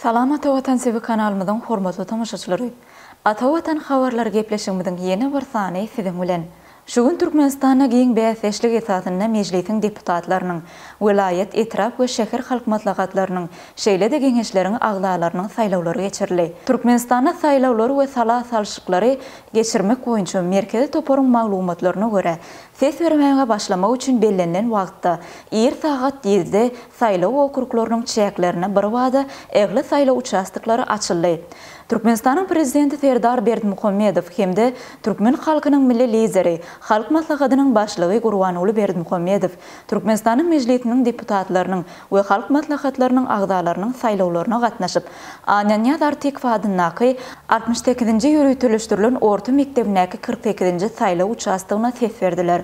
Salam Ata Watan TV kanalımızın hormatly tamaşaçylary. Ata Watan habarlary gepleşigimiziň ýene bir sany siziň bilen. Şugun Türkmenistana giň bäsleşlik esasyna mejlisiň deputatlarynyň, vilayet, etraf we şäher halk maslahatlarynyň, şeýle-de geňeşleriň agdalarynyň saýlawlary geçirildi. Türkmenistana saýlawlary we sala salşyklary geçirmek boýunça merkezi toporuň maglumatlaryna görä, ses bermäge başlamak üçin bellenen wagtda 1 saat 7-de saýlaw okruglarynyň çäklerine bir wada egli saýlaw участоклary açyldy. Türkmenistanyň prezidenti Serdar Berdimuhammedow hemde Türkmen halkynyň milli lideri, halk maslahatynyň başlygy Gurbanuly Berdimuhammedow Türkmenistanyň mejlisiniň deputatlarynyň we halk maslahatlarynyň agdalarynyň saýlawlaryna gatnaşyp, Ananyadar Tekfadynaky 68-nji ýürütülüşdirilen orta mekdebinäki 48-nji saýlaw участоgyna ses berdiler.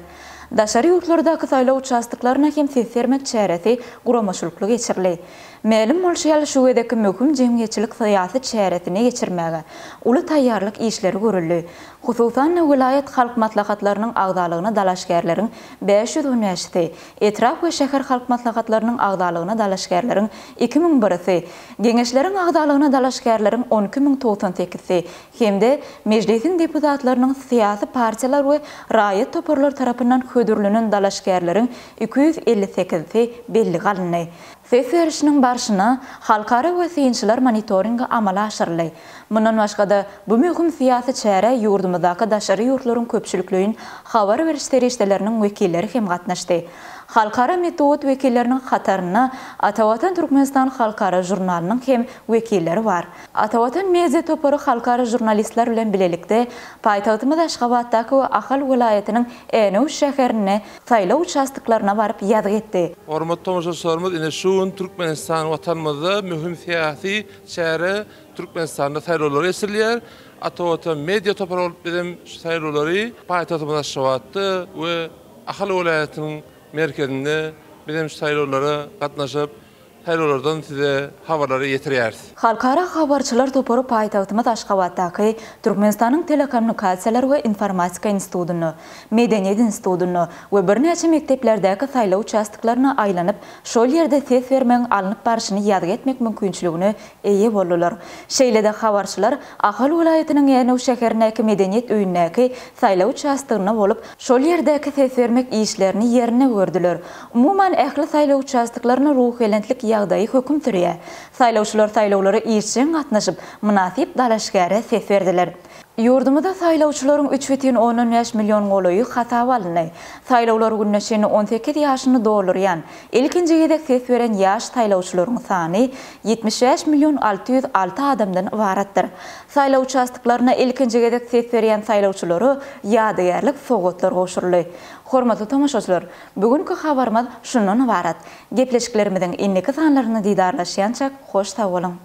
Daşary ýurtlardaky saýlaw участоklaryna hem ses bermek çäresi guramaşylykly geçirildi. Mälim bolşýal şu edeki möhüm jemgyýetçilik syýasy çäresine geçirmäge uly taýýarlyk işleri görüldi. Hususan vilayet halk maslahatlarynyň agdalygyna dalaşgärleriň 513-si, etraf we şäher halk maslahatlarynyň agdalygyna dalaşgärleriň 2001-si, geňeşleriň agdalygyna dalaşgärleriň 12098-si, hemde mejlisiň deputatlarynyň syýasy partiýalar we raýat toporlar tarapyndan hödürlenen dalaşgärleriň 258-si belli galyndy. Ses berişiniň barşyna halkara we synçylar monitoringi amala aşyrly. Mundan başga bu möhüm syýasy çäre ýurdumyzdaky daşary ýurtlaryň köpçülikliginiň habar beriş terişdeleriniň wekilleri hem gatnaşdy. Halkara metod wekilleriniň hataryna Ata Watan Türkmenistan halkara jurnalynyň hem wekilleri bar. Ata Watan media toporu halkara jurnalistler bilen bilelikde paýtagtymyz Aşgabatdaky we Ahal vilayetiniň Enew şäherine saýlaw участоklaryna baryp ýadyk etdi. Hormatly tamaşaçylarymyz, ine şu Türkmenistan watanymyzda möhüm syýasy çäre Türkmenistanda saýlawlary geçirilýär. Ata Watan media toporu bilen saýlawlary paýtagtymyz Aşgabatda we Ahal vilayetiniň merkezinde bizim saýlawlara gatnaşyp, saýlawlardan size habarlary ýetirýäris. Halkara habarçylar toporu paýtagtymyz Aşgabatdaky Türkmenistanyň telekommunikasiýalar we informatika institutyny, medeniýet institutyny we birnäçe mekteplerdäki saýlaw участоklaryna aýlanyp, şol ýerde ses bermeň alınıp barşyny ýadyk etmek mümkinçiligine eýe boldular. Şeýle-de habarçylar Ahal vilayetiniň Enew şäherindäki medeniýet öýündäki saýlaw участоgyna bolup, şol ýerdäki ses bermek işlerini ýerine gördüler. Umuman ähli saýlaw участоklaryna ruhylentlik ýagdaýy hökm sürýär. Saýlawçylar saýlawlara işçiň gatnaşyp, münasip dalaşgäre ses berdiler. Ýurdumyzda saýlawçylaryň 3,15 million golaýy hasaba alyndy. Saýlawlar günneşini 18 ýaşyny doldurýan, ilkinji gedek ses beren ýaş saýlawçylaryň sany 75.606 adamdan ibaratdyr. Saýlaw участоklaryna ilkinji gedek ses berýän saýlawçylary ýadygärlik sowgatlar goşurly. Hormatly tamaşaçylar, bugünkü habarymyz şundan ibarat. Gepleşiklerimiziň indiki sanlaryny didarlaşýança hoş sag bolun.